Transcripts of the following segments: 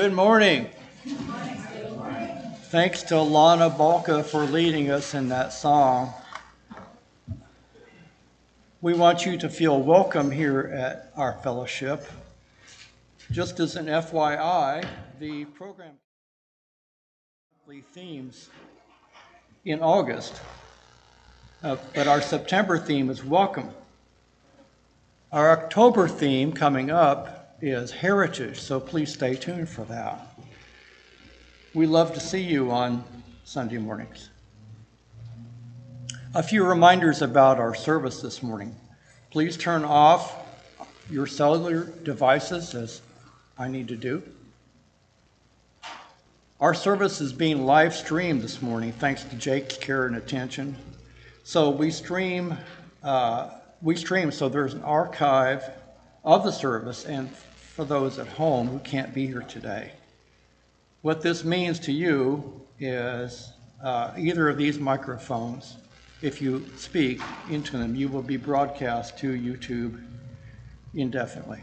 Good morning. Thanks to Lana Balka for leading us in that song. We want you to feel welcome here at our fellowship. Just as an FYI, the program themes in August, but our September theme is welcome. Our October theme coming up is heritage, so please stay tuned for that. We love to see you on Sunday mornings. A few reminders about our service this morning. Please turn off your cellular devices, as I need to do. Our service is being live streamed this morning, thanks to Jake's care and attention. So we stream, so there's an archive of the service, and for those at home who can't be here today. What this means to you is either of these microphones, if you speak into them, you will be broadcast to YouTube indefinitely.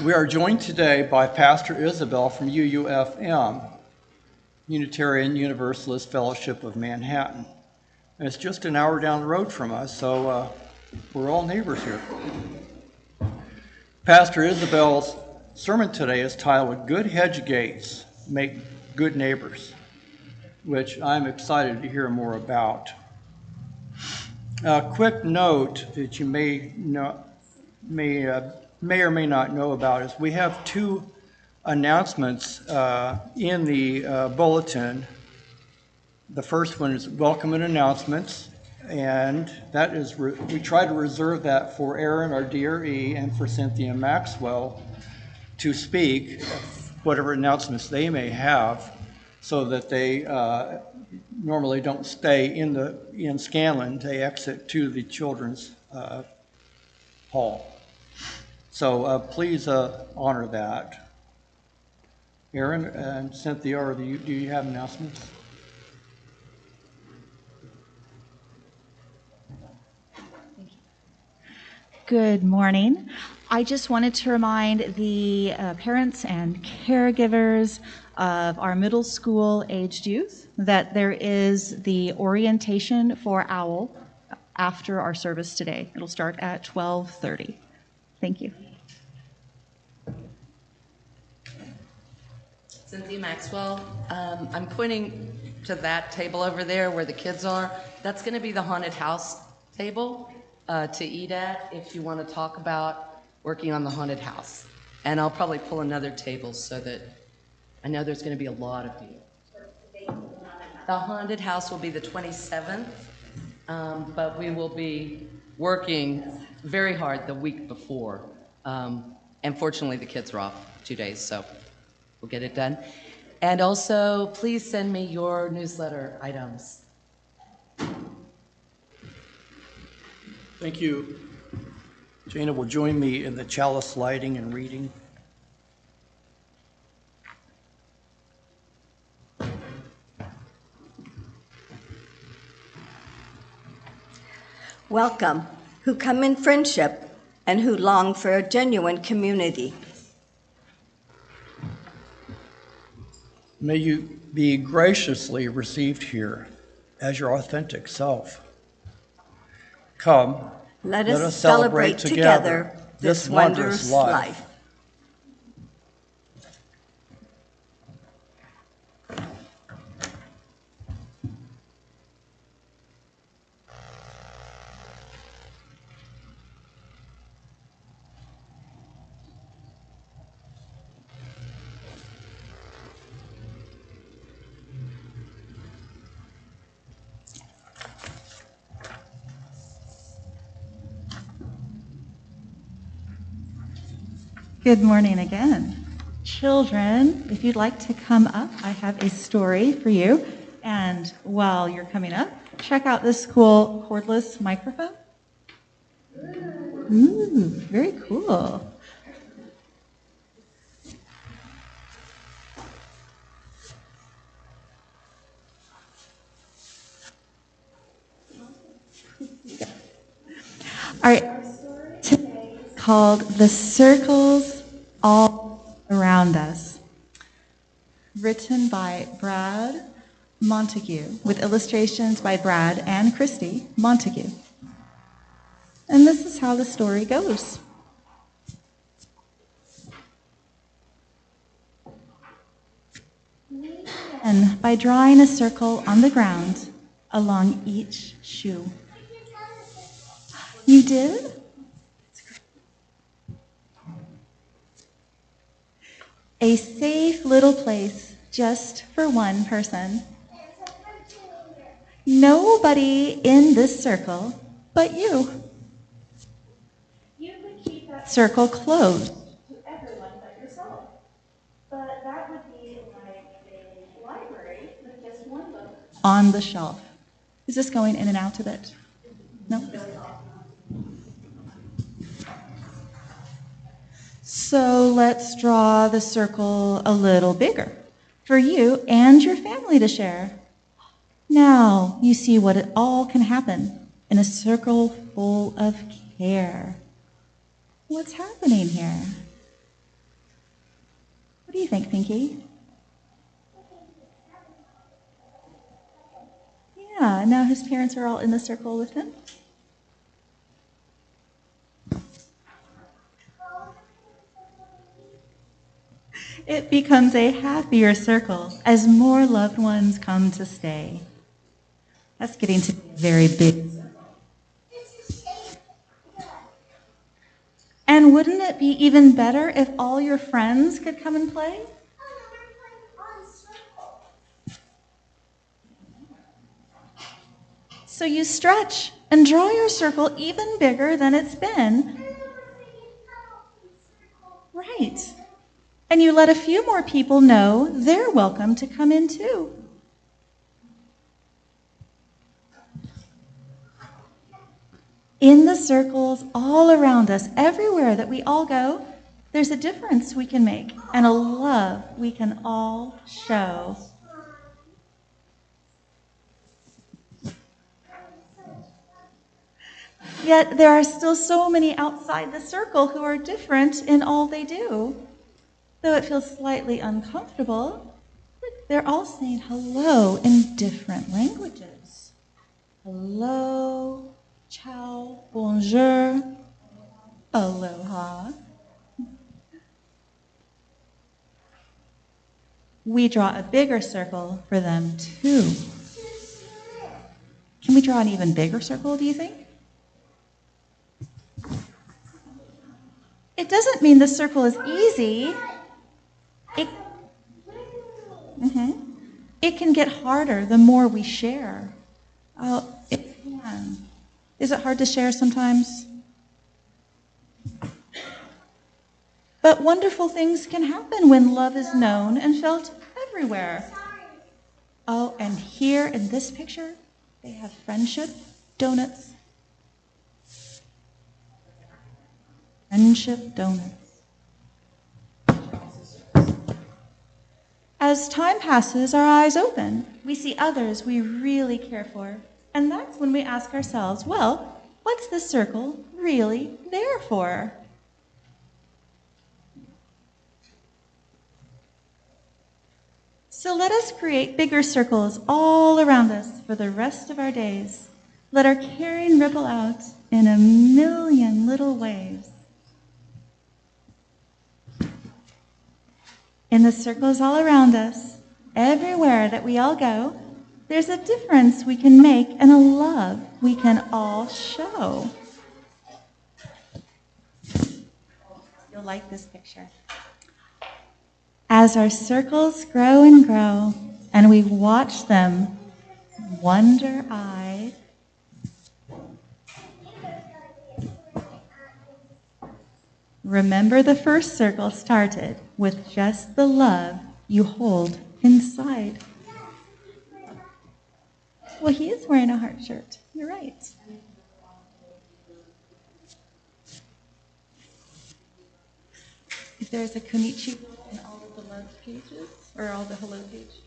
We are joined today by Pastor Isabel from UUFM, Unitarian Universalist Fellowship of Manhattan. And it's just an hour down the road from us, so we're all neighbors here. Pastor Isabel's sermon today is titled, Good Hedge Gates Make Good Neighbors, which I'm excited to hear more about. A quick note that you may or may not know about is we have two announcements in the bulletin. The first one is welcome and announcements, and that is we try to reserve that for Aaron, our DRE, and for Cynthia Maxwell to speak, whatever announcements they may have, so that they normally don't stay in Scanlon. They exit to the children's hall. So please honor that. Aaron and Cynthia, do you have announcements? Good morning. I just wanted to remind the parents and caregivers of our middle school aged youth that there is the orientation for OWL after our service today. It'll start at 12:30. Thank you. Cynthia Maxwell, I'm pointing to that table over there where the kids are. That's going to be the haunted house table to eat at if you want to talk about working on the haunted house. And I'll probably pull another table so that I know there's going to be a lot of you. The haunted house will be the 27th, but we will be working very hard the week before. And fortunately, the kids are off 2 days, so we'll get it done. And also, please send me your newsletter items. Thank you. Jana will join me in the chalice lighting and reading. Welcome, who come in friendship and who long for a genuine community. May you be graciously received here as your authentic self. Come, let us celebrate together this wondrous life. Good morning again. Children, if you'd like to come up, I have a story for you. And while you're coming up, check out this cool cordless microphone. Ooh, very cool. All right, today is called The Circles All Around Us, written by Brad Montague, with illustrations by Brad and Christy Montague. And this is how the story goes. And by drawing a circle on the ground along each shoe. You did? A safe little place just for one person. Nobody in this circle but you. You could keep that circle closed to everyone but yourself. But that would be like a library with just one book on the shelf. Is this going in and out a bit? No? So let's draw the circle a little bigger for you and your family to share. Now you see what it all can happen in a circle full of care. What's happening here? What do you think, Pinky? Yeah, now his parents are all in the circle with him. It becomes a happier circle as more loved ones come to stay. That's getting to be a very big circle. And wouldn't it be even better if all your friends could come and play? So you stretch and draw your circle even bigger than it's been. Right. And you let a few more people know they're welcome to come in too. In the circles all around us, everywhere that we all go, there's a difference we can make and a love we can all show. Yet there are still so many outside the circle who are different in all they do. Though it feels slightly uncomfortable, they're all saying hello in different languages. Hello. Ciao, bonjour, aloha. We draw a bigger circle for them too. Can we draw an even bigger circle, do you think? It doesn't mean the circle is easy. It can get harder the more we share. Oh, it can. Is it hard to share sometimes? But wonderful things can happen when love is known and felt everywhere. Oh, and here in this picture, they have friendship donuts. Friendship donuts. As time passes, our eyes open. We see others we really care for. And that's when we ask ourselves, well, what's this circle really there for? So let us create bigger circles all around us for the rest of our days. Let our caring ripple out in a million little waves. In the circles all around us, everywhere that we all go, there's a difference we can make and a love we can all show. You'll like this picture. As our circles grow and grow, and we watch them wonder-eyed, remember the first circle started with just the love you hold inside. Well, he is wearing a heart shirt. You're right. If there's a konnichiwa in all of the love pages, or all the hello pages.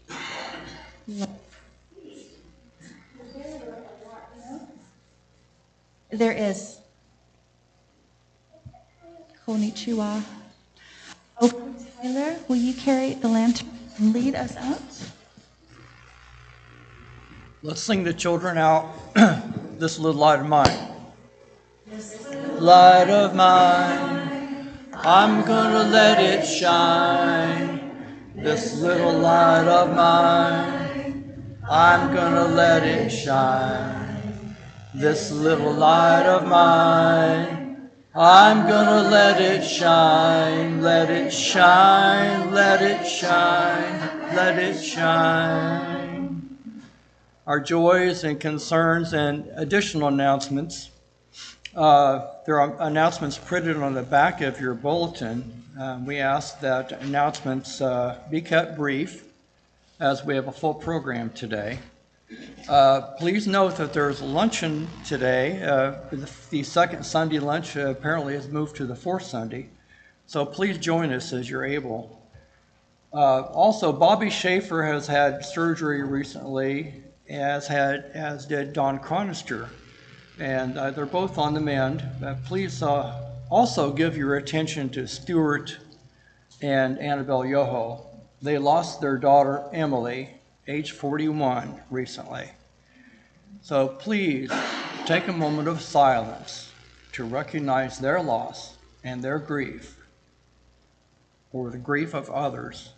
There is. Konnichiwa. Okay, Tyler, will you carry the lantern and lead us out? Let's sing the children out, This Little Light of Mine. Light of mine, I'm gonna let it shine. This little light of mine, I'm gonna let it shine. This little light of mine, I'm gonna let it shine. Let it shine, let it shine, let it shine. Our joys and concerns and additional announcements. There are announcements printed on the back of your bulletin. We ask that announcements be kept brief as we have a full program today. Please note that there's a luncheon today. The second Sunday lunch apparently has moved to the fourth Sunday. So please join us as you're able. Also, Bobby Schaefer has had surgery recently, as did Don Chronister, and they're both on the mend. Please also give your attention to Stuart and Annabelle Yoho. They lost their daughter Emily, age 41, recently. So please take a moment of silence to recognize their loss and their grief, or the grief of others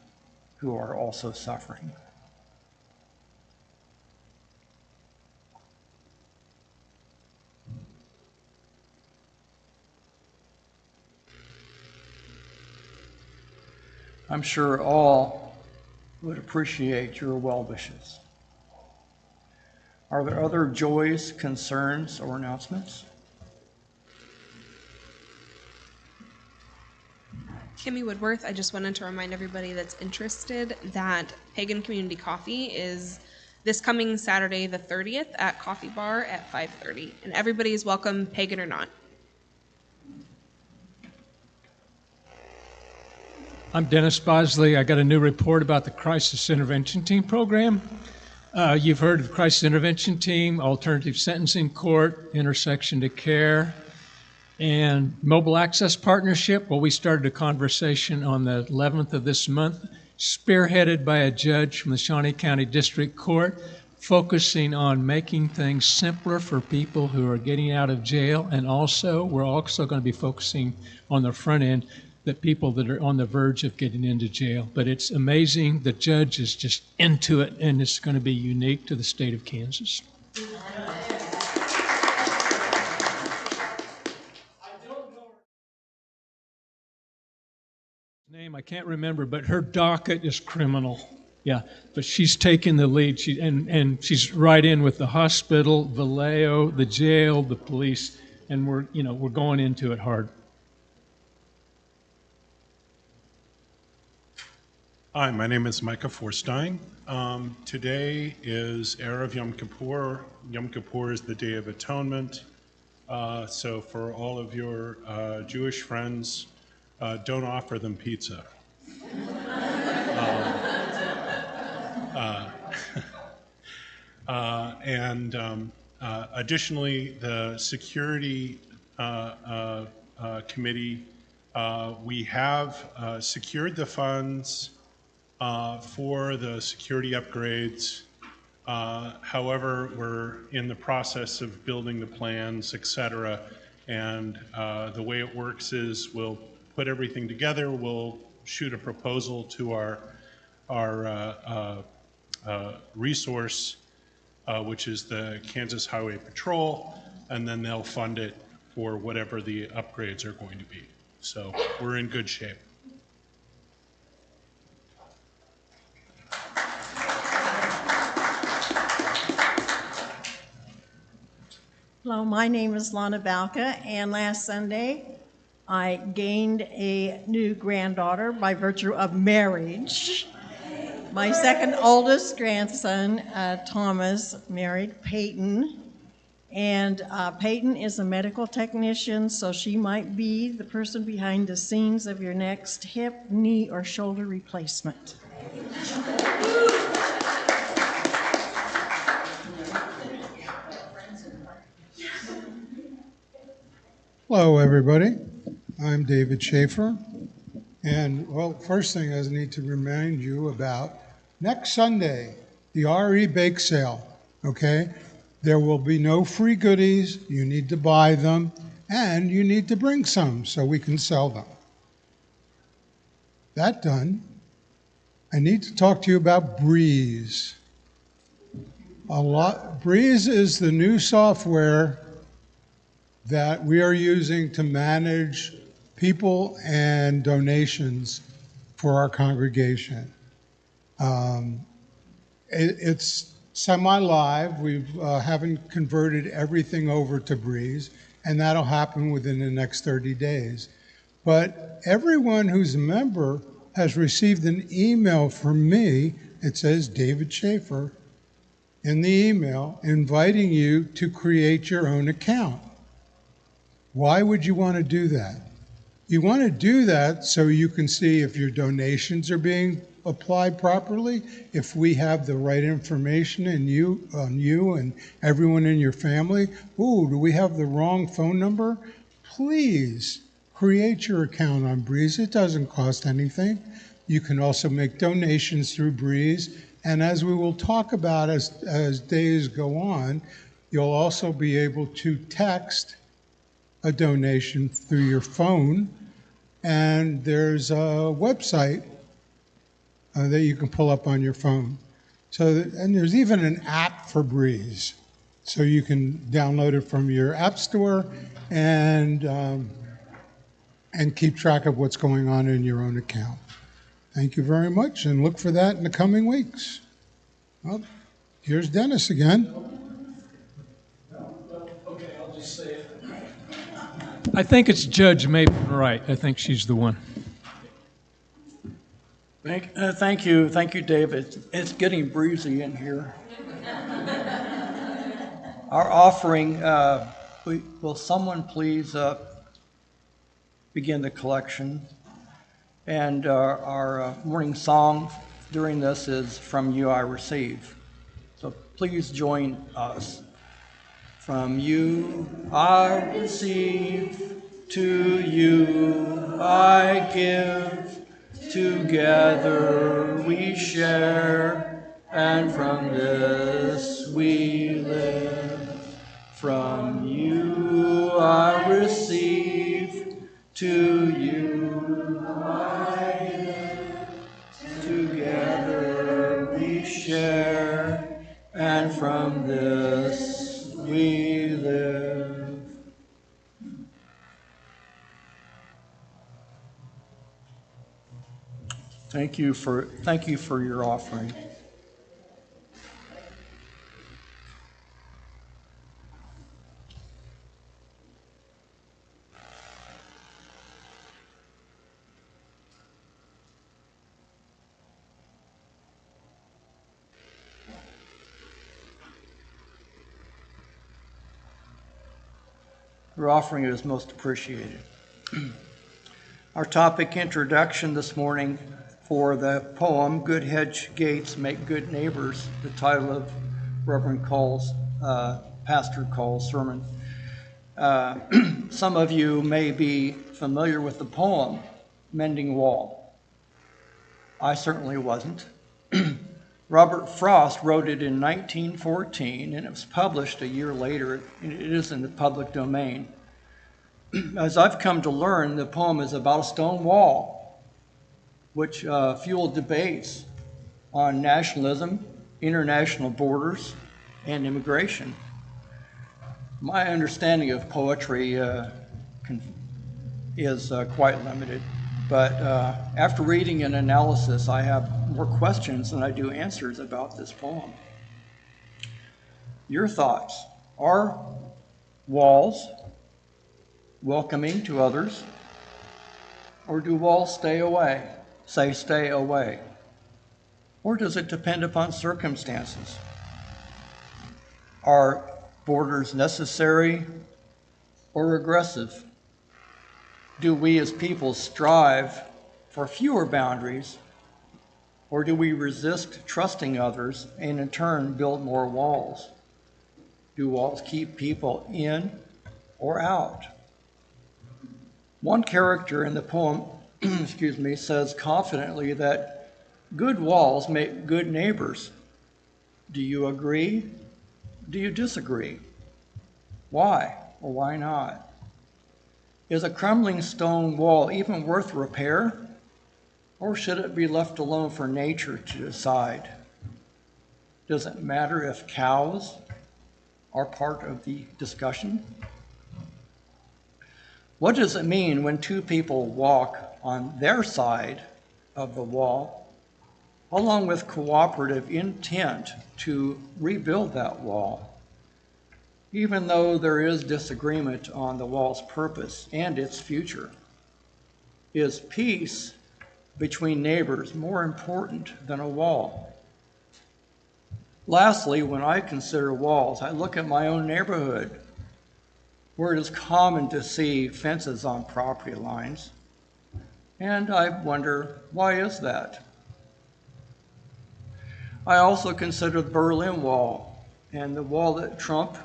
who are also suffering. I'm sure all would appreciate your well wishes. Are there other joys, concerns, or announcements? Kimmy Woodworth, I just wanted to remind everybody that's interested that Pagan Community Coffee is this coming Saturday, the 30th, at Coffee Bar at 5:30. And everybody is welcome, pagan or not. I'm Dennis Bosley. I got a new report about the Crisis Intervention Team program. You've heard of the Crisis Intervention Team, Alternative Sentencing Court, Intersection to Care, and Mobile Access Partnership. Well, we started a conversation on the 11th of this month, spearheaded by a judge from the Shawnee County District Court, focusing on making things simpler for people who are getting out of jail. And also, we're also going to be focusing on the front end, the people that are on the verge of getting into jail. But it's amazing. The judge is just into it, and it's going to be unique to the state of Kansas. Name I can't remember, but her docket is criminal. Yeah, but she's taking the lead. And she's right in with the hospital, Vallejo, the jail, the police, and we're going into it hard. Hi, my name is Micah Forstein. Today is Erev Yom Kippur. Yom Kippur is the Day of Atonement. So for all of your Jewish friends, don't offer them pizza. Additionally, the Security Committee, we have secured the funds for the security upgrades. However, we're in the process of building the plans, etc. And the way it works is we'll put everything together. We'll shoot a proposal to our resource, which is the Kansas Highway Patrol, and then they'll fund it for whatever the upgrades are going to be. So we're in good shape. Hello, my name is Lana Balka, and last Sunday I gained a new granddaughter by virtue of marriage. My second oldest grandson, Thomas, married Peyton, and Peyton is a medical technician, so she might be the person behind the scenes of your next hip, knee, or shoulder replacement. Hello, everybody. I'm David Schaefer. And, well, first thing I need to remind you about next Sunday, the RE Bake Sale, okay? There will be no free goodies. You need to buy them, and you need to bring some so we can sell them. That done, I need to talk to you about Breeze. Breeze is the new software that we are using to manage people and donations for our congregation. It's semi-live. We haven't converted everything over to Breeze, and that'll happen within the next 30 days. But everyone who's a member has received an email from me. It says David Schaefer in the email inviting you to create your own account. Why would you want to do that? You want to do that so you can see if your donations are being applied properly, if we have the right information on you and everyone in your family. Ooh, do we have the wrong phone number? Please create your account on Breeze. It doesn't cost anything. You can also make donations through Breeze. And as we will talk about as days go on, You'll also be able to text a donation through your phone, and there's a website that you can pull up on your phone. And there's even an app for Breeze, so you can download it from your app store and keep track of what's going on in your own account. Thank you very much, and look for that in the coming weeks. Well, here's Dennis again. Okay, I'll just say it. I think it's Judge Maven Wright. I think she's the one. Thank you, David. It's getting breezy in here. Our offering, will someone please begin the collection? And our morning song during this is From You I Receive. So please join us. From you I receive, to you I give, together we share, and from this we live. From you I receive, to you I give, together we share, and from this we live. Thank you for your offering. Your offering is most appreciated. Our topic introduction this morning for the poem, Good Hedge Gates Make Good Neighbors, the title of Reverend Call's, Pastor Call's sermon. Some of you may be familiar with the poem, Mending Wall. I certainly wasn't. Robert Frost wrote it in 1914, and it was published a year later. It is in the public domain. As I've come to learn, the poem is about a stone wall, which fueled debates on nationalism, international borders, and immigration. My understanding of poetry is quite limited, but after reading an analysis, I have more questions than I do answers about this poem. Your thoughts. Are walls welcoming to others, or do walls stay away? Stay away. Or does it depend upon circumstances? Are borders necessary or regressive? Do we as people strive for fewer boundaries, or do we resist trusting others and in turn build more walls? Do walls keep people in or out? One character in the poem, says confidently that good walls make good neighbors. Do you agree? Do you disagree? Why or why not? Is a crumbling stone wall even worth repair, or should it be left alone for nature to decide? Does it matter if cows are part of the discussion? What does it mean when two people walk on their side of the wall, along with cooperative intent to rebuild that wall, even though there is disagreement on the wall's purpose and its future? Is peace between neighbors more important than a wall? Lastly, when I consider walls, I look at my own neighborhood, where it is common to see fences on property lines, and I wonder, why is that? I also consider the Berlin Wall and the wall that Trump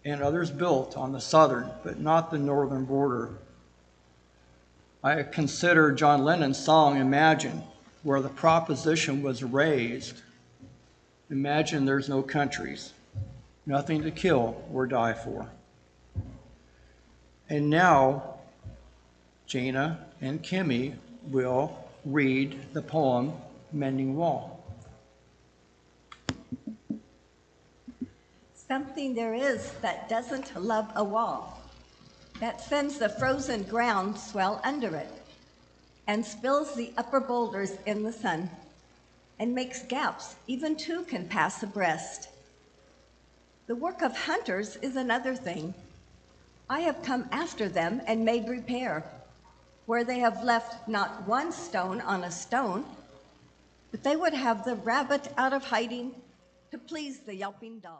and others built on the southern, but not the northern border. I consider John Lennon's song, Imagine, where the proposition was raised, imagine there's no countries. nothing to kill or die for. And now, Jana and Kimmy will read the poem, Mending Wall. Something there is that doesn't love a wall, that sends the frozen ground swell under it, and spills the upper boulders in the sun, and makes gaps even two can pass abreast. The work of hunters is another thing. I have come after them and made repair, where they have left not one stone on a stone, but they would have the rabbit out of hiding to please the yelping dog.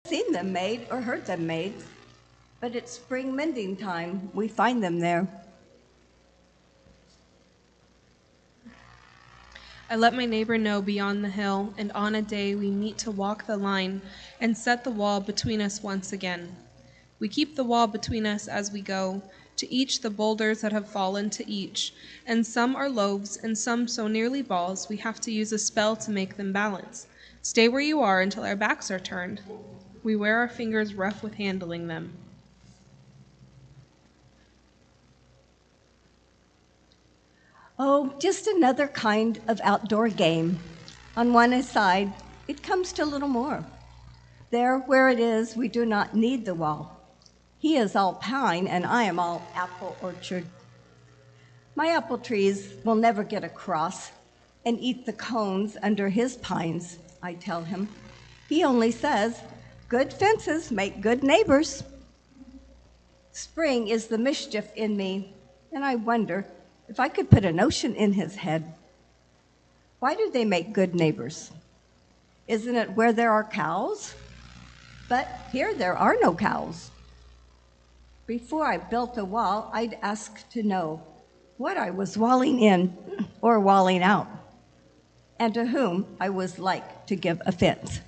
Seen them made or heard them made, but it's spring mending time, we find them there. I let my neighbor know beyond the hill, and on a day we meet to walk the line and set the wall between us once again. We keep the wall between us as we go, to each the boulders that have fallen to each, and some are loaves and some so nearly balls we have to use a spell to make them balance. Stay where you are until our backs are turned. We wear our fingers rough with handling them. Oh, just another kind of outdoor game. On one side, it comes to little more. There, where it is, we do not need the wall. He is all pine, and I am all apple orchard. My apple trees will never get across and eat the cones under his pines, I tell him. He only says, good fences make good neighbors. Spring is the mischief in me, and I wonder if I could put a notion in his head. Why do they make good neighbors? Isn't it where there are cows? But here there are no cows. Before I built a wall, I'd ask to know what I was walling in or walling out, and to whom I was like to give offense.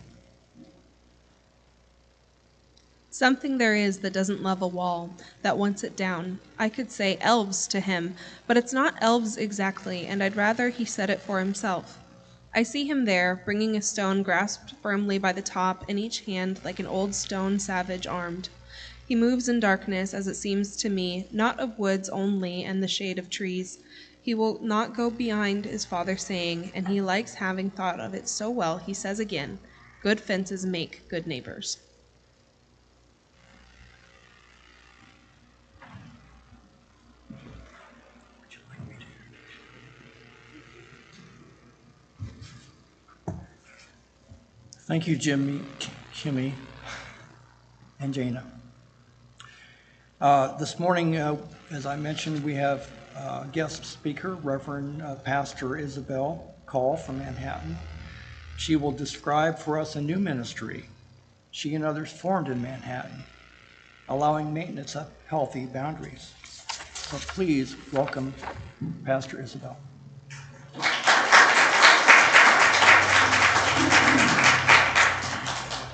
Something there is that doesn't love a wall, that wants it down. I could say elves to him, but it's not elves exactly, and I'd rather he said it for himself. I see him there, bringing a stone grasped firmly by the top in each hand like an old stone savage armed. He moves in darkness, as it seems to me, not of woods only and the shade of trees. He will not go behind his father saying, and he likes having thought of it so well, he says again, good fences make good neighbors. Thank you, Jimmy, Kimmy, and Jana. This morning, as I mentioned, we have guest speaker, Reverend Pastor Isabel Call from Manhattan. She will describe for us a new ministry she and others formed in Manhattan, allowing maintenance of healthy boundaries. So please welcome Pastor Isabel.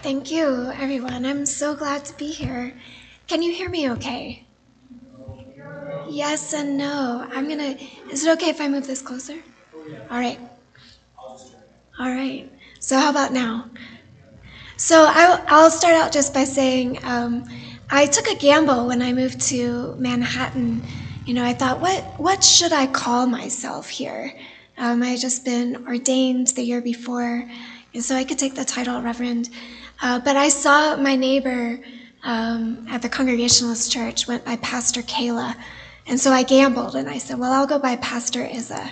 Thank you, everyone. I'm so glad to be here. Can you hear me okay? Yes and no. Is it okay if I move this closer? All right. All right. So how about now? So I'll start out just by saying I took a gamble when I moved to Manhattan. You know, I thought, what should I call myself here? I had just been ordained the year before, and so I could take the title Reverend. But I saw my neighbor at the Congregationalist church went by Pastor Kayla. And so I gambled and I said, well, I'll go by Pastor Isa.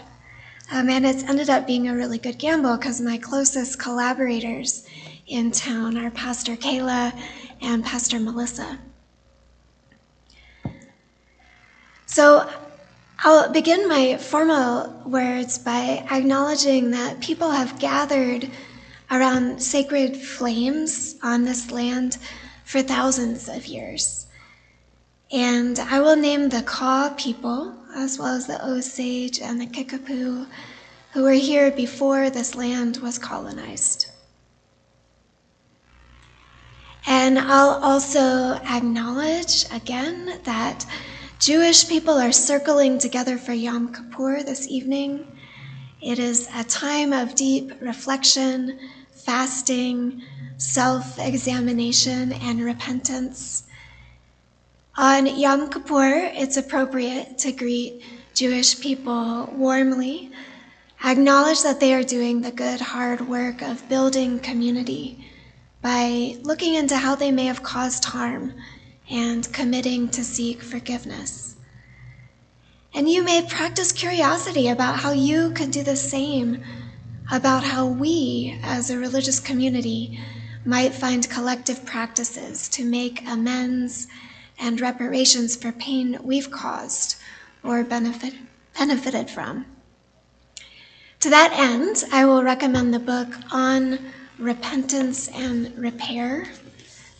And it's ended up being a really good gamble because my closest collaborators in town are Pastor Kayla and Pastor Melissa. So I'll begin my formal words by acknowledging that people have gathered around sacred flames on this land for thousands of years. And I will name the Kaw people, as well as the Osage and the Kickapoo, who were here before this land was colonized. And I'll also acknowledge again that Jewish people are circling together for Yom Kippur this evening, It is a time of deep reflection, fasting, self-examination, and repentance. On Yom Kippur, it's appropriate to greet Jewish people warmly, acknowledge that they are doing the good, hard work of building community by looking into how they may have caused harm and committing to seek forgiveness. And you may practice curiosity about how you could do the same, about how we, as a religious community, might find collective practices to make amends and reparations for pain we've caused or benefited from. To that end, I will recommend the book On Repentance and Repair,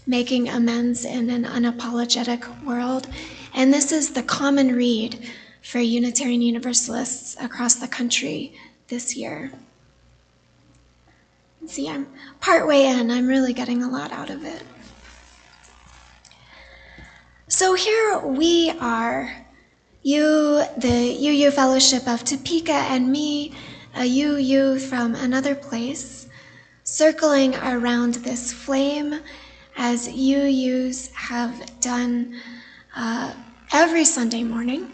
Making Amends in an Unapologetic World. And this is the common read for Unitarian Universalists across the country this year. See, I'm partway in. I'm really getting a lot out of it. So here we are, you, the UU Fellowship of Topeka, and me, a UU from another place, circling around this flame as UUs have done every Sunday morning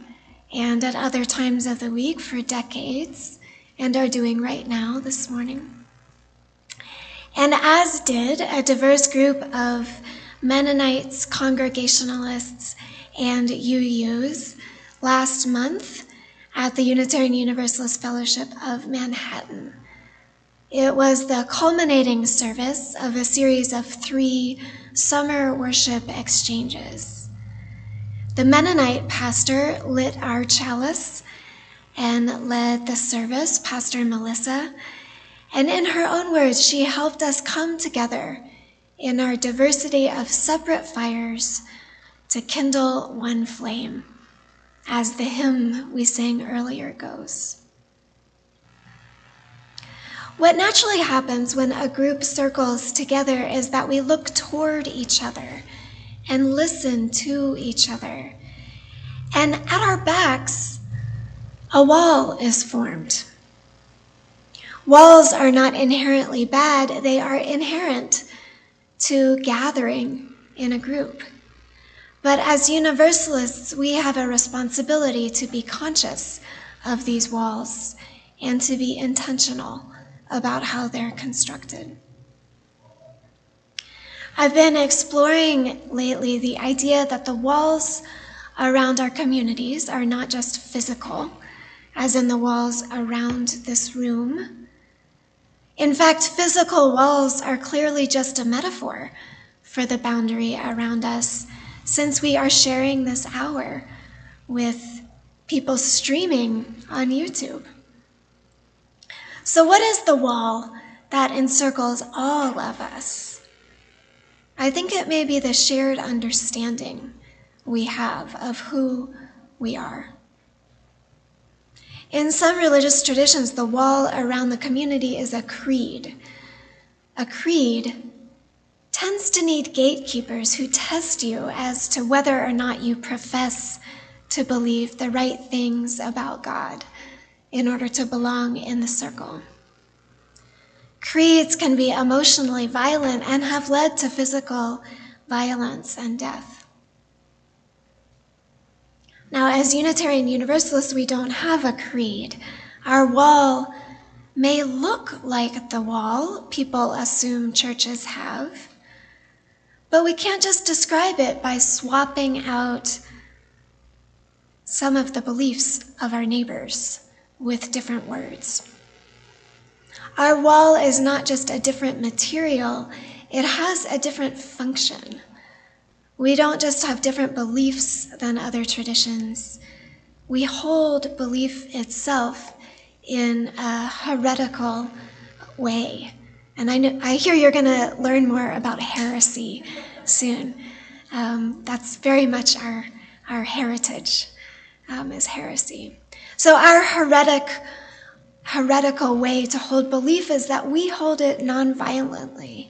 and at other times of the week for decades, and are doing right now this morning. And as did a diverse group of Mennonites, Congregationalists, and UUs last month at the Unitarian Universalist Fellowship of Manhattan. It was the culminating service of a series of 3 summer worship exchanges. The Mennonite pastor lit our chalice and led the service, Pastor Melissa, and in her own words, she helped us come together in our diversity of separate fires to kindle one flame, as the hymn we sang earlier goes. What naturally happens when a group circles together is that we look toward each other and listen to each other. And at our backs, a wall is formed. Walls are not inherently bad, they are inherent to gathering in a group. But as Universalists, we have a responsibility to be conscious of these walls and to be intentional about how they're constructed. I've been exploring lately the idea that the walls around our communities are not just physical, as in the walls around this room. In fact, physical walls are clearly just a metaphor for the boundary around us, since we are sharing this hour with people streaming on YouTube. So what is the wall that encircles all of us? I think it may be the shared understanding we have of who we are. In some religious traditions, the wall around the community is a creed. A creed tends to need gatekeepers who test you as to whether or not you profess to believe the right things about God in order to belong in the circle. Creeds can be emotionally violent and have led to physical violence and death. Now, as Unitarian Universalists, we don't have a creed. Our wall may look like the wall people assume churches have, but we can't just describe it by swapping out some of the beliefs of our neighbors with different words. Our wall is not just a different material, it has a different function. We don't just have different beliefs than other traditions. We hold belief itself in a heretical way. And I hear you're going to learn more about heresy soon. That's very much our heritage, is heresy. So our heretical way to hold belief is that we hold it nonviolently.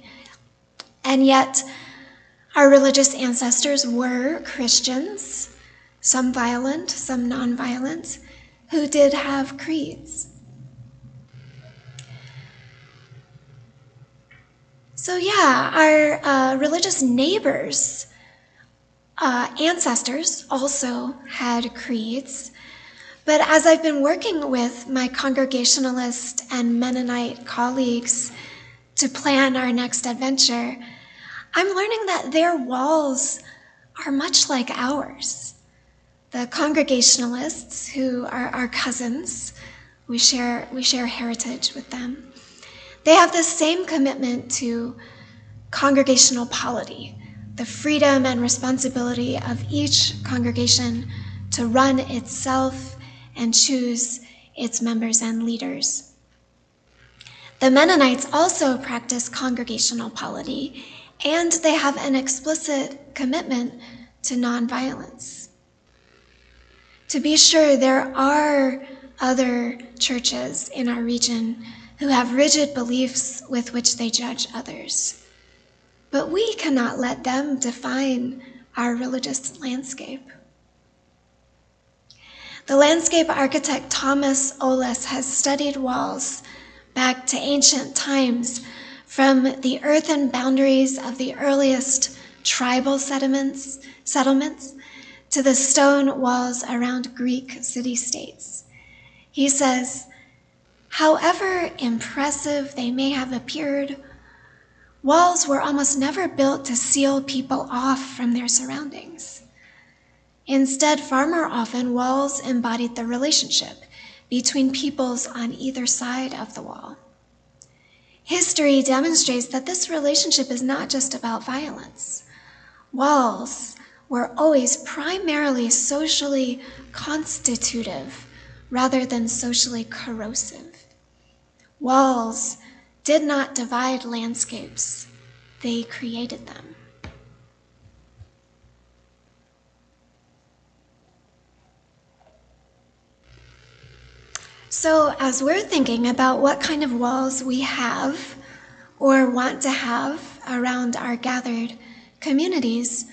And yet, our religious ancestors were Christians, some violent, some nonviolent, who did have creeds. So yeah, our religious neighbors, ancestors also had creeds. But as I've been working with my Congregationalist and Mennonite colleagues to plan our next adventure, I'm learning that their walls are much like ours. The Congregationalists, who are our cousins, we share heritage with them. They have the same commitment to congregational polity, the freedom and responsibility of each congregation to run itself and choose its members and leaders. The Mennonites also practice congregational polity, and they have an explicit commitment to nonviolence. To be sure, there are other churches in our region who have rigid beliefs with which they judge others. But we cannot let them define our religious landscape. The landscape architect Thomas Oles has studied walls back to ancient times, from the earthen boundaries of the earliest tribal settlements to the stone walls around Greek city-states. He says, however impressive they may have appeared, walls were almost never built to seal people off from their surroundings. Instead, far more often, walls embodied the relationship between peoples on either side of the wall. History demonstrates that this relationship is not just about violence. Walls were always primarily socially constitutive rather than socially corrosive. Walls did not divide landscapes, they created them. So as we're thinking about what kind of walls we have or want to have around our gathered communities,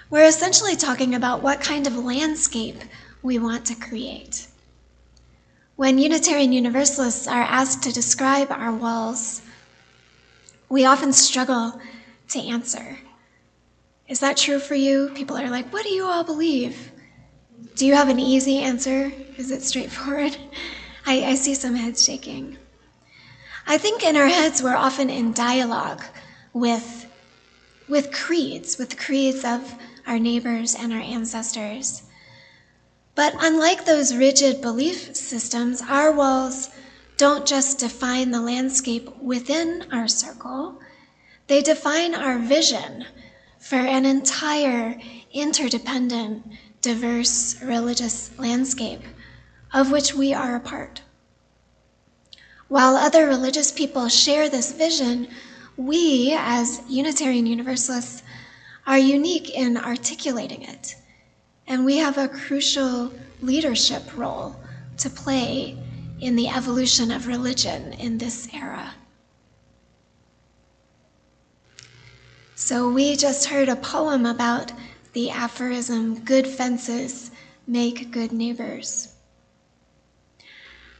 we're essentially talking about what kind of landscape we want to create. When Unitarian Universalists are asked to describe our walls, we often struggle to answer. Is that true for you? People are like, what do you all believe? Do you have an easy answer? Is it straightforward? I see some heads shaking. I think in our heads we're often in dialogue with creeds of our neighbors and our ancestors. But unlike those rigid belief systems, our walls don't just define the landscape within our circle, they define our vision for an entire interdependent, diverse religious landscape of which we are a part. While other religious people share this vision, we, as Unitarian Universalists, are unique in articulating it, and we have a crucial leadership role to play in the evolution of religion in this era. So we just heard a poem about the aphorism, good fences make good neighbors.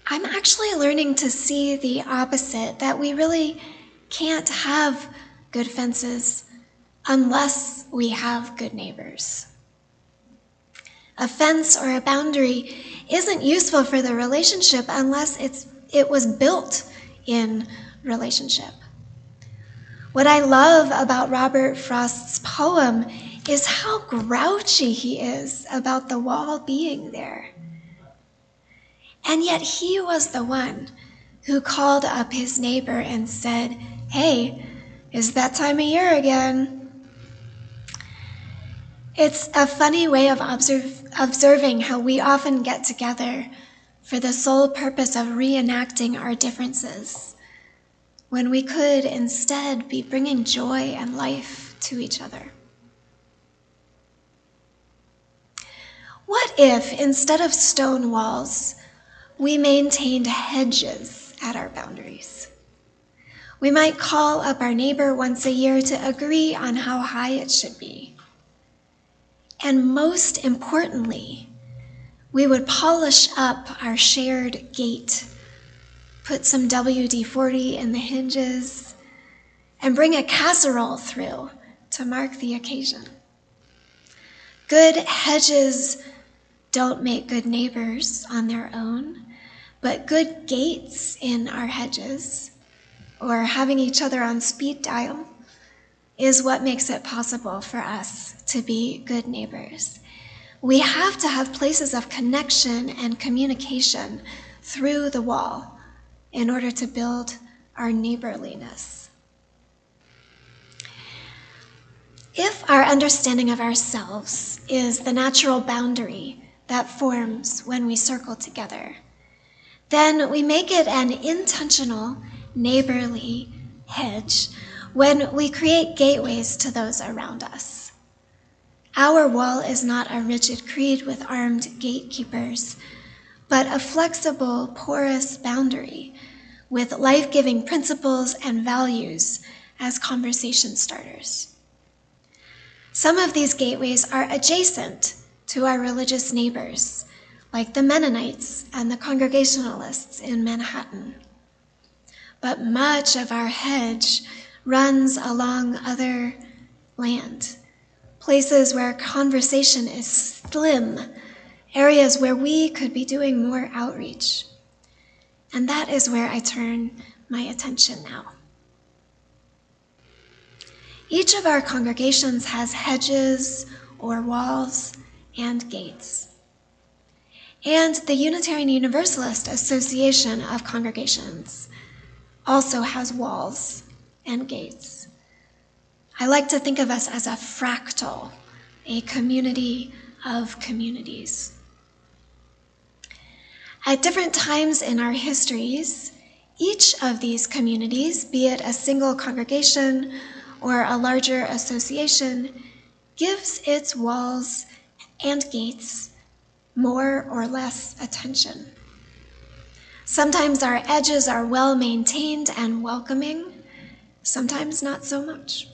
I'm actually learning to see the opposite, that we really can't have good fences unless we have good neighbors. A fence or a boundary isn't useful for the relationship unless it was built in relationship. What I love about Robert Frost's poem is how grouchy he is about the wall being there. And yet he was the one who called up his neighbor and said, hey, it's that time of year again. It's a funny way of observing how we often get together for the sole purpose of reenacting our differences, when we could instead be bringing joy and life to each other. What if, instead of stone walls, we maintained hedges at our boundaries? We might call up our neighbor once a year to agree on how high it should be. And most importantly, we would polish up our shared gate, put some WD-40 in the hinges, and bring a casserole through to mark the occasion. Good hedges don't make good neighbors on their own, but good gates in our hedges, or having each other on speed dial, is what makes it possible for us to be good neighbors. We have to have places of connection and communication through the wall in order to build our neighborliness. If our understanding of ourselves is the natural boundary that forms when we circle together, then we make it an intentional, neighborly hedge when we create gateways to those around us. Our wall is not a rigid creed with armed gatekeepers, but a flexible, porous boundary with life-giving principles and values as conversation starters. Some of these gateways are adjacent to our religious neighbors, like the Mennonites and the Congregationalists in Manhattan. But much of our hedge runs along other land, places where conversation is slim, areas where we could be doing more outreach. And that is where I turn my attention now. Each of our congregations has hedges or walls and gates. And the Unitarian Universalist Association of Congregations also has walls and gates. I like to think of us as a fractal, a community of communities. At different times in our histories, each of these communities, be it a single congregation or a larger association, gives its walls and gates more or less attention. Sometimes our edges are well maintained and welcoming, sometimes not so much.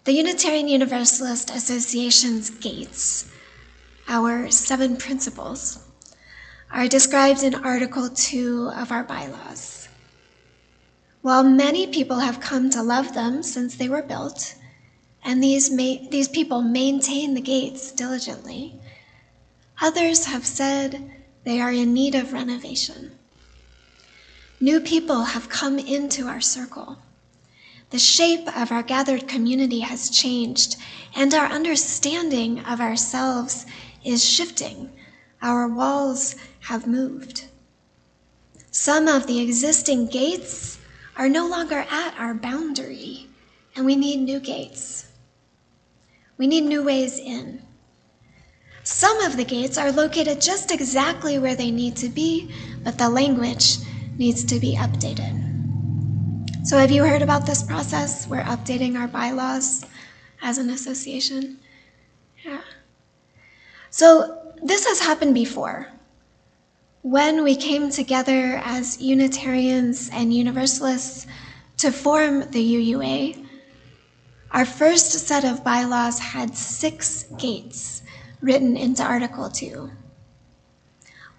The Unitarian Universalist Association's gates, our 7 principles, are described in Article 2 of our bylaws. While many people have come to love them since they were built, and these people maintain the gates diligently, others have said they are in need of renovation. New people have come into our circle. The shape of our gathered community has changed, and our understanding of ourselves is shifting. Our walls have moved. Some of the existing gates are no longer at our boundary, and we need new gates. We need new ways in. Some of the gates are located just exactly where they need to be, but the language needs to be updated. So have you heard about this process? We're updating our bylaws as an association. Yeah. So this has happened before. When we came together as Unitarians and Universalists to form the UUA, our first set of bylaws had 6 gates written into Article 2.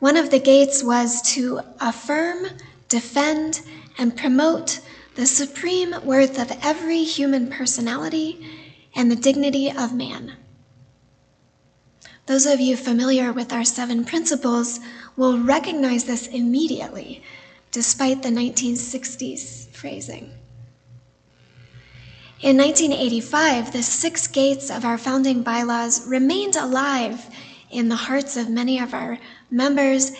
One of the gates was to affirm, defend, and promote the supreme worth of every human personality and the dignity of man. Those of you familiar with our 7 principles will recognize this immediately, despite the 1960s phrasing. In 1985, the 6 gates of our founding bylaws remained alive in the hearts of many of our members,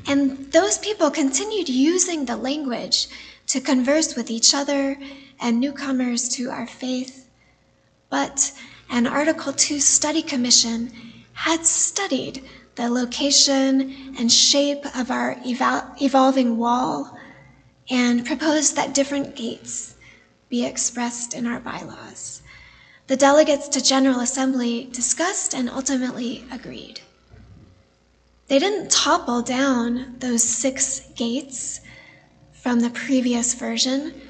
and those people continued using the language to converse with each other and newcomers to our faith. But an Article 2 study commission had studied the location and shape of our evolving wall and proposed that different gates be expressed in our bylaws. The delegates to General Assembly discussed and ultimately agreed. They didn't topple down those 6 gates from the previous version.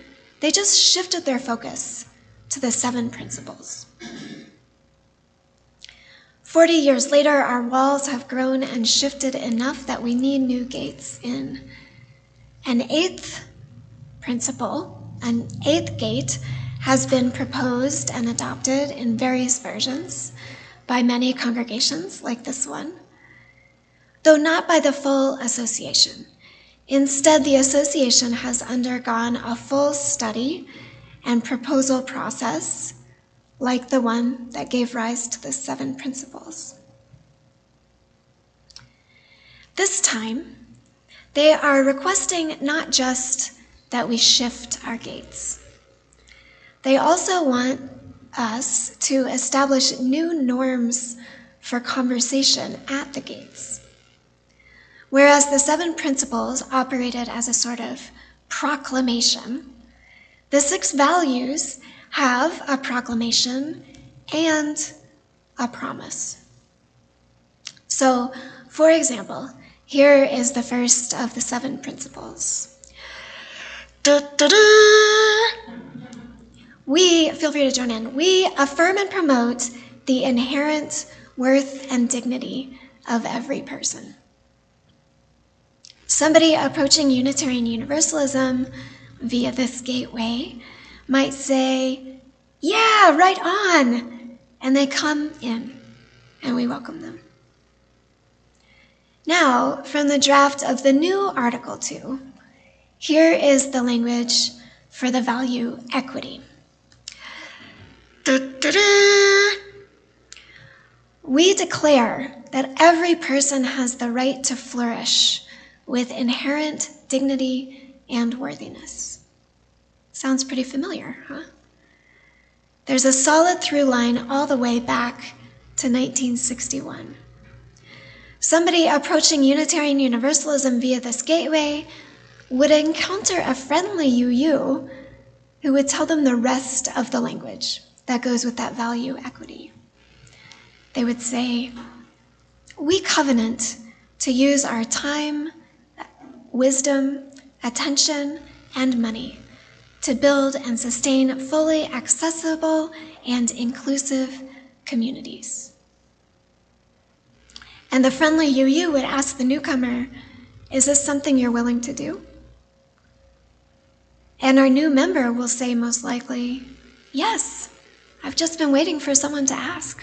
They just shifted their focus to the 7 principles. 40 years later, our walls have grown and shifted enough that we need new gates in. An 8th principle an eighth gate has been proposed and adopted in various versions by many congregations like this one, though not by the full association. Instead, the association has undergone a full study and proposal process like the one that gave rise to the 7 principles. This time, they are requesting not just that we shift our gates. They also want us to establish new norms for conversation at the gates. Whereas the 7 principles operated as a sort of proclamation, the 6 values have a proclamation and a promise. So, for example, here is the first of the 7 principles. Feel free to join in. We affirm and promote the inherent worth and dignity of every person. Somebody approaching Unitarian Universalism via this gateway might say, "Yeah, right on," and they come in, and we welcome them. Now, from the draft of the new Article 2, here is the language for the value equity. We declare that every person has the right to flourish with inherent dignity and worthiness. Sounds pretty familiar, huh? There's a solid through line all the way back to 1961. Somebody approaching Unitarian Universalism via this gateway would encounter a friendly UU who would tell them the rest of the language that goes with that value equity. They would say, "We covenant to use our time, wisdom, attention, and money to build and sustain fully accessible and inclusive communities." And the friendly UU would ask the newcomer, "Is this something you're willing to do?" And our new member will say most likely, "Yes, I've just been waiting for someone to ask."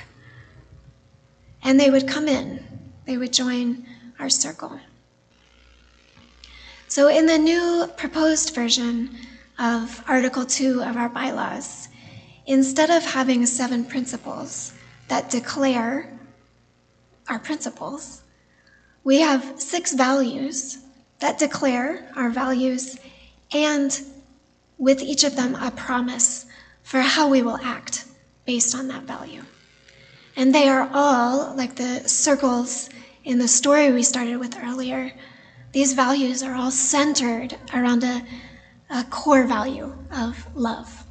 And they would come in. They would join our circle. So in the new proposed version of Article 2 of our bylaws, instead of having 7 principles that declare our principles, we have 6 values that declare our values, and with each of them a promise for how we will act based on that value. And they are all, like the circles in the story we started with earlier, these values are all centered around a core value of love.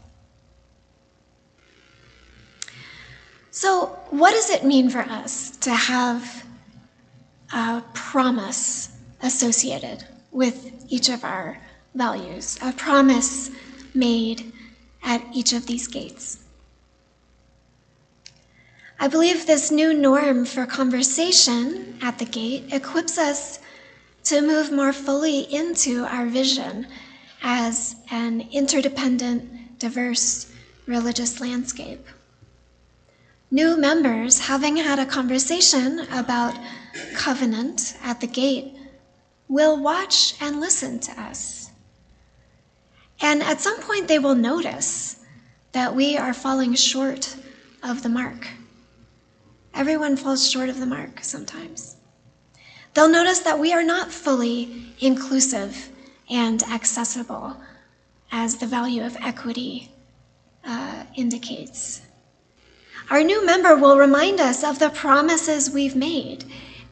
So what does it mean for us to have a promise associated with each of our values, a promise made at each of these gates? I believe this new norm for conversation at the gate equips us to move more fully into our vision as an interdependent, diverse religious landscape. New members, having had a conversation about covenant at the gate, will watch and listen to us. And at some point they will notice that we are falling short of the mark. Everyone falls short of the mark sometimes. They'll notice that we are not fully inclusive and accessible, as the value of equity indicates. Our new member will remind us of the promises we've made,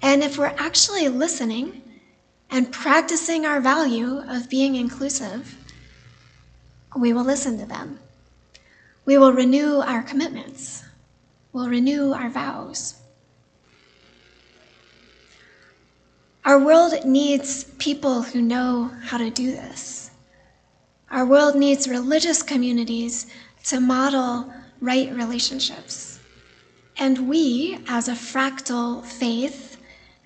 and if we're actually listening and practicing our value of being inclusive, we will listen to them. We will renew our commitments. We'll renew our vows. Our world needs people who know how to do this. Our world needs religious communities to model right relationships. And we, as a fractal faith,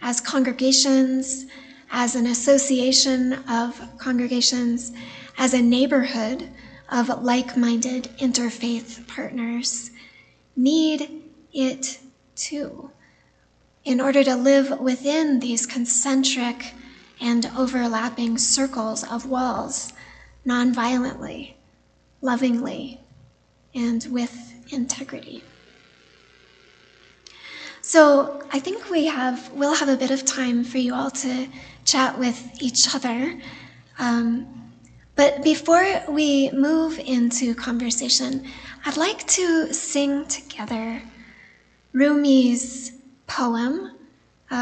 as congregations, as an association of congregations, as a neighborhood of like-minded interfaith partners need it too, in order to live within these concentric and overlapping circles of walls nonviolently, lovingly, and with integrity. So I think we'll have a bit of time for you all to chat with each other. But before we move into conversation, I'd like to sing together Rumi's poem,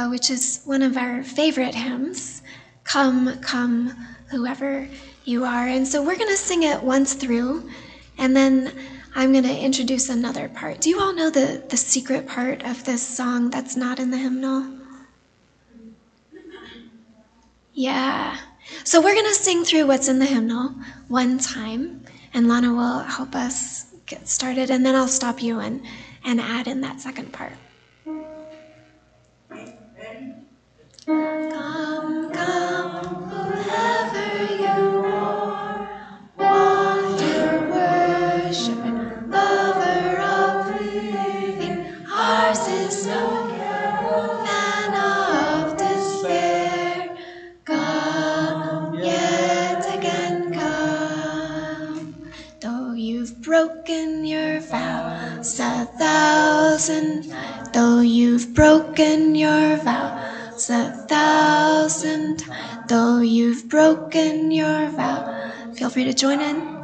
which is one of our favorite hymns, Come, Come, Whoever You Are. And so we're going to sing it once through, and then I'm going to introduce another part. Do you all know the secret part of this song that's not in the hymnal? Yeah. So we're going to sing through what's in the hymnal one time, and Lana will help us get started, and then I'll stop you and add in that second part. Come, come, whoever you are, wonder, worship, and lover of living. Ours is no man of despair. Come, yet again come. Though you've broken your vows 1,000, though you've broken your vows 1,000, though you've broken your vow, feel free to join in.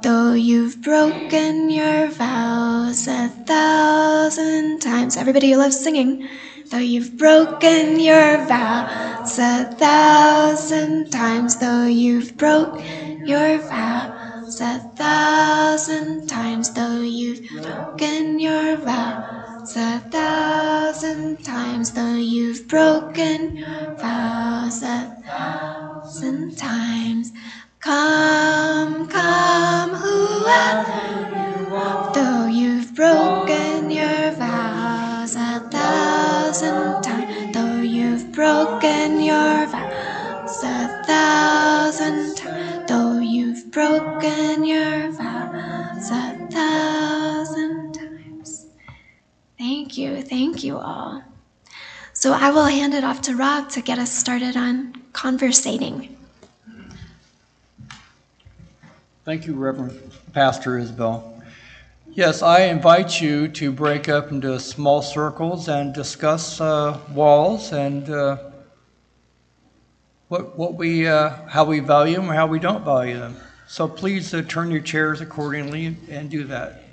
Though you've broken your vows 1,000 times. Everybody who loves singing. Though you've broken your vows 1,000 times. Though you've broken your vows 1,000 times. Though you've broken your vows 1,000 times. Though you've broken your vows 1,000 times. Come, come, whoever you are, though you've broken your vows 1,000 times, though you've broken your vows 1,000 times, though you've broken your vows 1,000 times. Thank you all. So I will hand it off to Rob to get us started on conversating. Thank you, Reverend Pastor Isabel. Yes, I invite you to break up into small circles and discuss walls and how we value them or how we don't value them. So please turn your chairs accordingly and do that.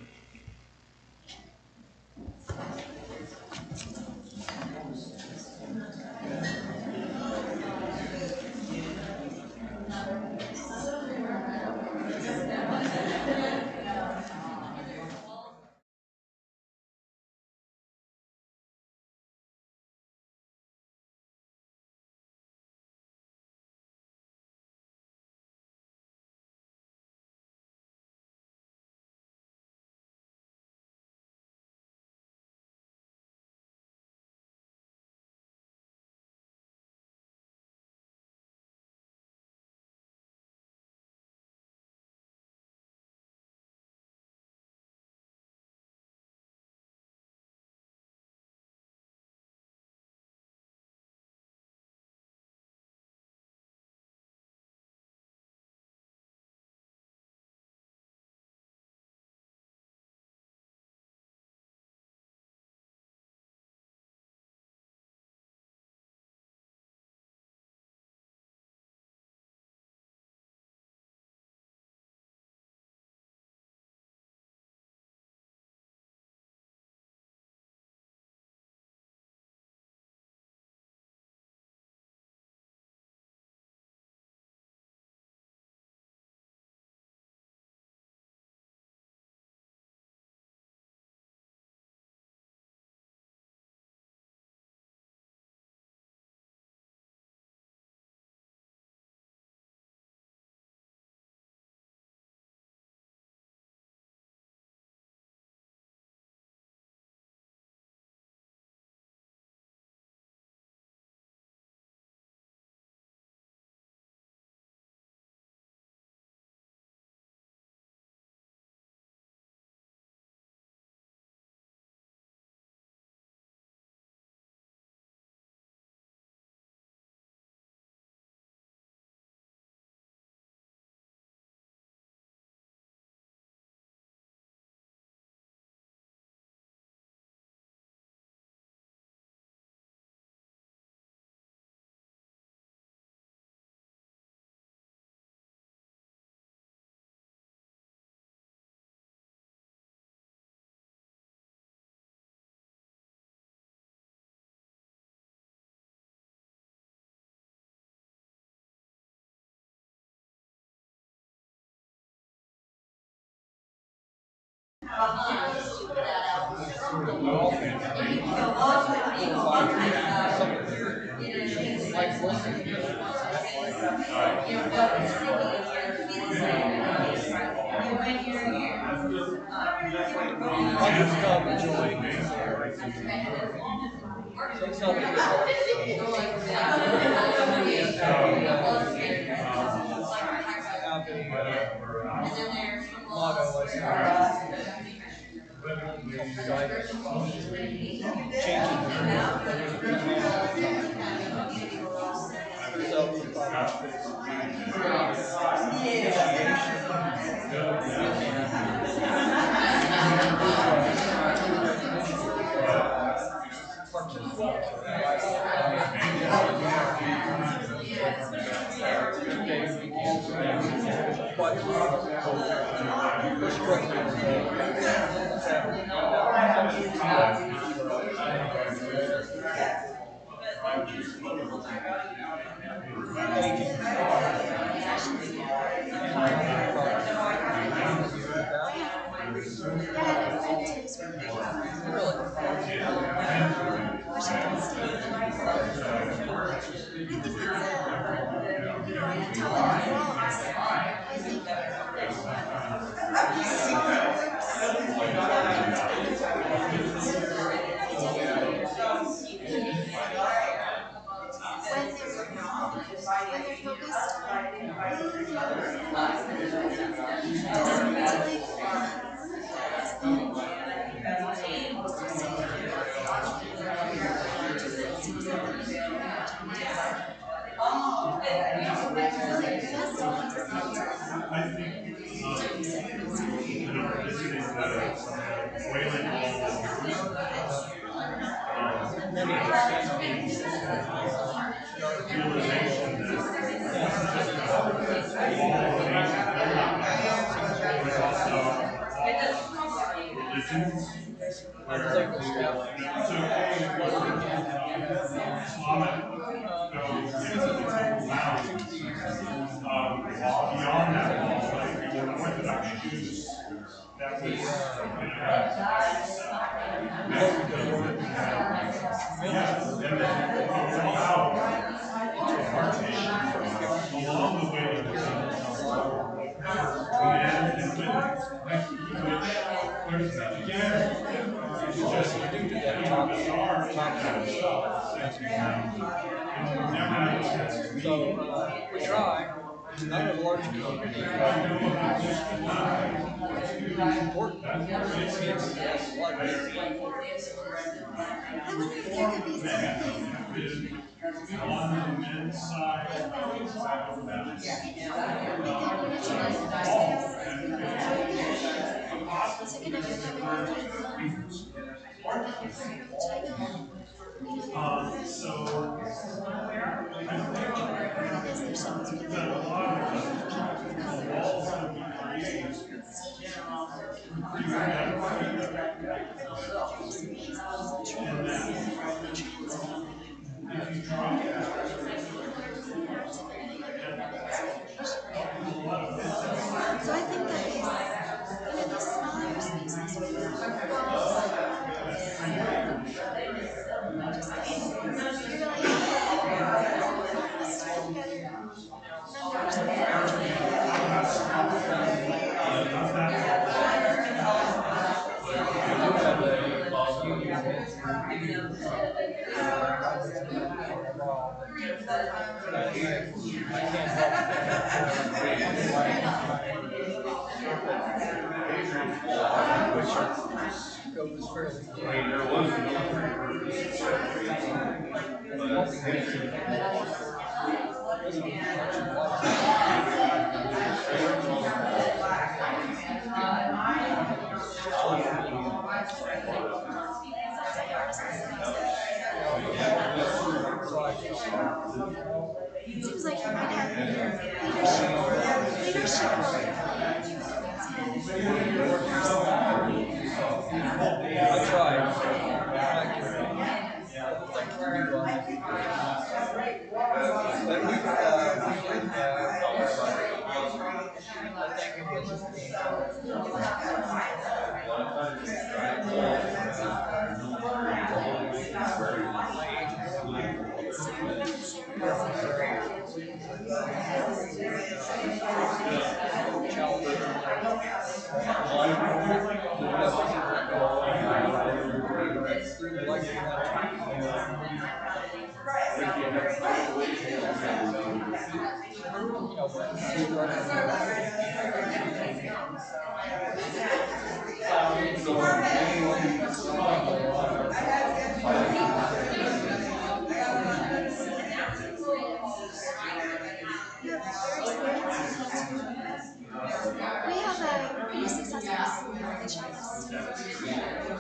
We have a pretty successful cellist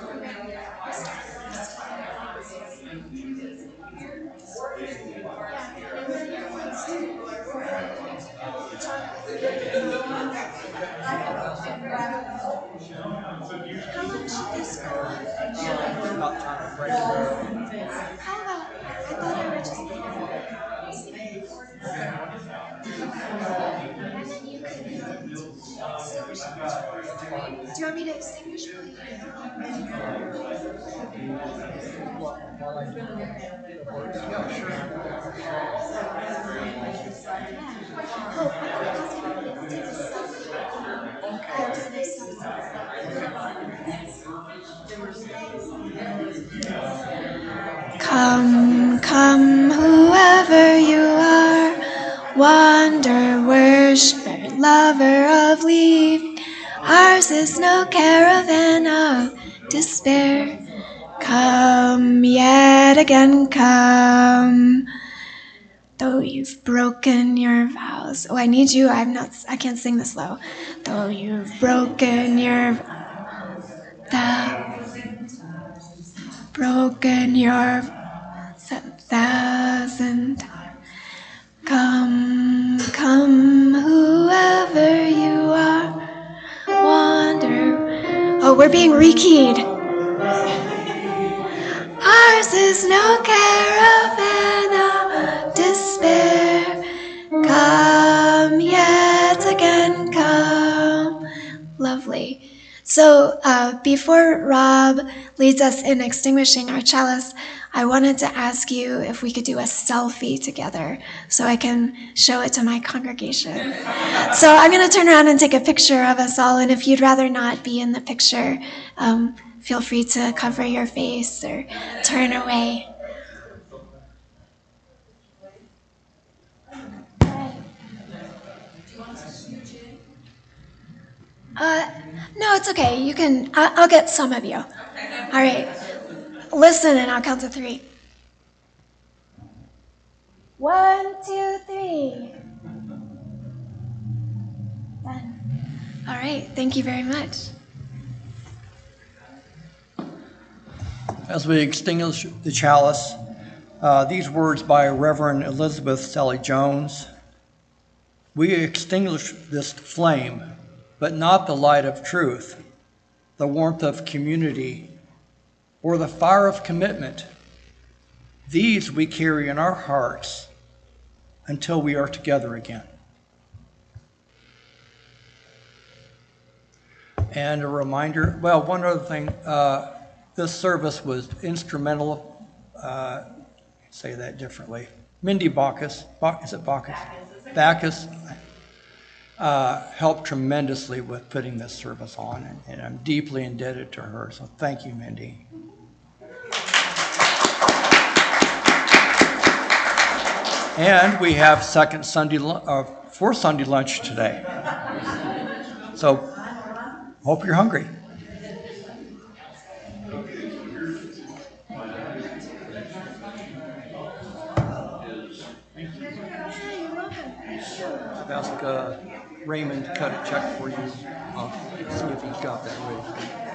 program here. We started last How long should this go on? How about, I thought I would just leave it. And then you could extinguish it. Do you want me to extinguish while you? Oh, I'm gonna ask everybody to take a selfie after this selfie. Come, come, whoever you are, wander, worshiper, lover of leaf. Ours is no caravan of despair. Come yet again, come. Though you've broken your vows. Oh, I need you. I can't sing this low. Though you've broken your thousand times. Come, come, whoever you are, wander. Oh, we're being rekeyed. Ours is no caravan of despair. Come yet again, come. Lovely. So before Rob leads us in extinguishing our chalice, I wanted to ask you if we could do a selfie together so I can show it to my congregation. So I'm going to turn around and take a picture of us all, and if you'd rather not be in the picture, feel free to cover your face or turn away. No, it's okay. You can. I'll get some of you. All right. Listen, and I'll count to 3. 1, 2, 3. Done. All right. Thank you very much. As we extinguish the chalice, these words by Reverend Elizabeth Sally Jones: we extinguish this flame, but not the light of truth, the warmth of community, or the fire of commitment. These we carry in our hearts until we are together again. And a reminder, well, one other thing, this service was instrumental, say that differently, Mindy Bacchus, is it Bacchus? Bacchus helped tremendously with putting this service on, and I'm deeply indebted to her, so thank you, Mindy. And we have fourth Sunday lunch today. So, hope you're hungry. I've asked Raymond to cut a check for you. I'll see if he's got that ready.